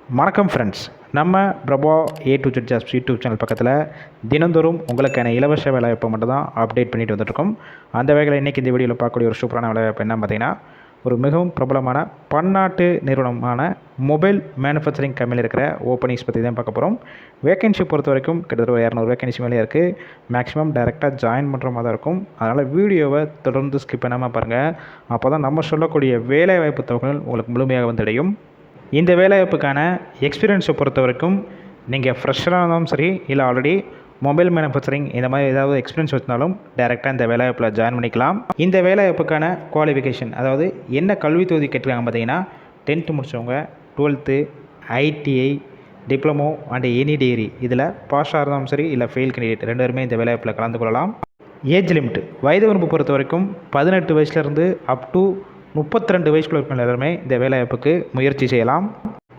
வணக்கம் ஃப்ரெண்ட்ஸ். நம்ம Prabha A to jet jobs YouTube channel பக்கத்தில் தினந்தோறும் உங்களுக்கான இலவச வேலைவாய்ப்பை மட்டும் தான் அப்டேட் பண்ணிட்டு வந்துட்டுருக்கோம். அந்த வகையில் இன்றைக்கி இந்த வீடியோவில் பார்க்கக்கூடிய ஒரு சூப்பரான வேலைவாய்ப்பு என்ன பார்த்தீங்கன்னா, ஒரு மிகவும் பிரபலமான பன்னாட்டு நிறுவனமான மொபைல் மேனுஃபேக்சரிங் கம்பெனியில் இருக்கிற ஓப்பனிங்ஸ் பற்றி தான் பார்க்க போகிறோம். வேகன்சி பொறுத்த வரைக்கும் கிட்டத்தட்ட 200 வேகன்சி மேலே இருக்குது. மேக்ஸிமம் டைரெக்டாக ஜாயின் பண்ணுற மாதிரி தான் இருக்கும். அதனால் வீடியோவை தொடர்ந்து ஸ்கிப் பண்ணாமல் பாருங்கள். அப்போ தான் நம்ம சொல்லக்கூடிய வேலைவாய்ப்பு தகவல்கள் உங்களுக்கு முழுமையாக வந்தடையும். இந்த வேலைவாய்ப்புக்கான எக்ஸ்பீரியன்ஸை பொறுத்த வரைக்கும் நீங்கள் ஃப்ரெஷ்ஷராக இருந்தாலும் சரி, இல்லை ஆல்ரெடி மொபைல் மேனுஃபேக்சரிங் இந்த மாதிரி ஏதாவது எக்ஸ்பீரியன்ஸ் வச்சிருந்தாலும் டேரெக்டாக இந்த வேலைவாய்ப்பில் ஜாயின் பண்ணிக்கலாம். இந்த வேலைவாய்ப்புக்கான குவாலிஃபிகேஷன், அதாவது என்ன கல்வி தொகுதி கேட்டிருக்காங்க பார்த்தீங்கன்னா, 10th முடித்தவங்க, 12th, ITI, diploma and any degree இதில் பாஸாக இருந்தாலும் சரி, இல்லை ஃபெயில் கேண்டிடேட் ரெண்டு பேருமே இந்த வேலைவாய்ப்பில் கலந்து கொள்ளலாம். ஏஜ் லிமிட் வயது வரம்பு பொறுத்த வரைக்கும் 18 வயசுலேருந்து அப் டு 32 வயசுக்குள்ள இருக்கிற எல்லாருமே இந்த வேலைவாய்ப்புக்கு முயற்சி செய்யலாம்.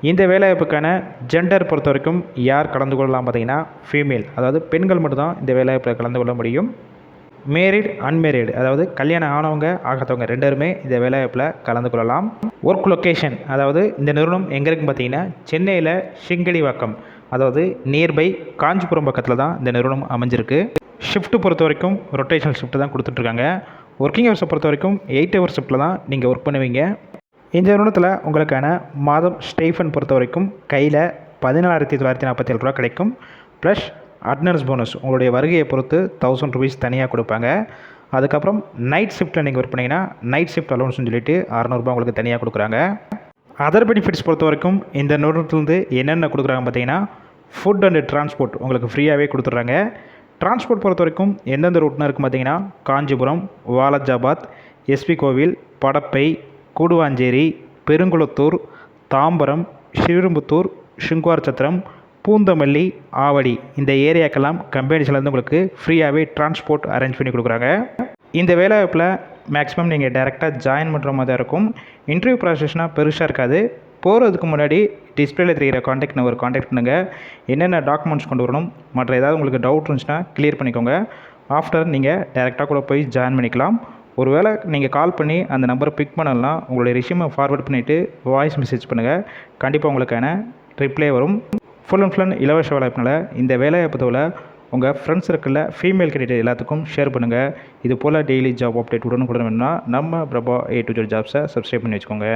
இந்த வேலைவாய்ப்புக்கான ஜெண்டர் பொறுத்த வரைக்கும் யார் கலந்து கொள்ளலாம் பார்த்தீங்கன்னா, ஃபீமேல், அதாவது பெண்கள் மட்டும்தான் இந்த வேலைவாய்ப்பில் கலந்து கொள்ள முடியும். மேரிட், அன்மேரிடு, அதாவது கல்யாணம் ஆனவங்க ஆகாதவங்க ரெண்டு பேருமே இந்த வேலைவாய்ப்பில் கலந்து கொள்ளலாம். ஒர்க் லொக்கேஷன், அதாவது இந்த நிறுவனம் எங்கே இருக்குன்னு பார்த்தீங்கன்னா, சென்னையில் சிங்கடிவாக்கம், அதாவது நியர்பை காஞ்சிபுரம் பக்கத்தில் தான் இந்த நிறுவனம் அமைஞ்சிருக்கு. ஷிஃப்ட்டு பொறுத்த வரைக்கும் ரொட்டேஷனல் ஷிஃப்ட்டு தான் கொடுத்துட்ருக்காங்க. ஒர்க்கிங் ஹவர்ஸை பொறுத்த வரைக்கும் 8 hour ஷிஃப்ட்டில் தான் நீங்கள் ஒர்க் பண்ணுவீங்க. இந்த நிறுவனத்தில் உங்களுக்கான மாதம் ஸ்டைஃபன் பொறுத்த வரைக்கும் கையில் 14,947 ரூபா கிடைக்கும். ப்ளஸ் அட்னன்ஸ் போனஸ் உங்களுடைய வருகையை பொறுத்து 1000 rupees தனியாக கொடுப்பாங்க. அதுக்கப்புறம் நைட் ஷிஃப்ட்டில் நீங்கள் ஒர்க் பண்ணிங்கன்னா நைட் ஷிஃப்ட் அலோன்ஸ்னு சொல்லிட்டு 600 ரூபா உங்களுக்கு தனியாக கொடுக்குறாங்க. அதர் பெனிஃபிட்ஸ் பொறுத்த வரைக்கும் இந்த நிறுவனத்துலேருந்து என்னென்ன கொடுக்குறாங்க பார்த்தீங்கன்னா, ஃபுட் அண்ட் டிரான்ஸ்போர்ட் உங்களுக்கு ஃப்ரீயாகவே கொடுத்துட்றாங்க. டிரான்ஸ்போர்ட் பொறுத்த வரைக்கும் எந்தெந்த ரூட்னா இருக்கும் பார்த்தீங்கன்னா, காஞ்சிபுரம், வாலாஜாபாத், எஸ்பி கோவில், படப்பை, கூடுவாஞ்சேரி, பெருங்குளத்தூர், தாம்பரம், ஸ்ரீவில்லிபுத்தூர், சுங்குவார் சத்திரம், பூந்தமல்லி, ஆவடி இந்த ஏரியாக்கெல்லாம் கம்பெனிஸ்லேருந்து உங்களுக்கு ஃப்ரீயாகவே டிரான்ஸ்போர்ட் அரேஞ்ச் பண்ணி கொடுக்குறாங்க. இந்த வேலைவாய்ப்பில் மேக்ஸிமம் நீங்கள் டைரெக்டாக ஜாயின் பண்ணுற மாதிரி தான் இருக்கும். இன்டர்வியூ ப்ராசஸ்னால் பெருசாக இருக்காது. போகிறதுக்கு முன்னாடி டிஸ்பிளேல தெரிகிற காண்டாக்ட் நம்பர் காண்டாக்ட் பண்ணுங்கள். என்னென்ன டாக்குமெண்ட்ஸ் கொண்டு வரணும், மற்ற ஏதாவது உங்களுக்கு டவுட் இருந்துச்சுன்னா கிளியர் பண்ணிக்கோங்க. ஆஃப்டர் நீங்கள் டைரெக்டாக கூட போய் ஜாயின் பண்ணிக்கலாம். ஒருவேளை நீங்கள் கால் பண்ணி அந்த நம்பரை பிக் பண்ணலாம், உங்களுடைய ரெஸ்யூமை ஃபார்வர்ட் பண்ணிவிட்டு வாய்ஸ் மெசேஜ் பண்ணுங்கள். கண்டிப்பாக உங்களுக்கான ரிப்ளை வரும். ஃபுல் அண்ட் ஃபுல் இலவச வேலைவாய்ப்புனால இந்த வேலைவாய்ப்பு தவிர உங்கள் ஃப்ரெண்ட்ஸ் சர்க்கிளில் ஃபீமேல் கேண்டிடேட் எல்லாத்துக்கும் ஷேர் பண்ணுங்கள். இது போல் டெய்லி ஜாப் அப்டேட் உடனுக்குடன் வேணும்னா நம்ம பிரபா ஏ டு ஜெட் ஜாப்ஸை சப்ஸ்கிரைப் பண்ணி வச்சுக்கோங்க.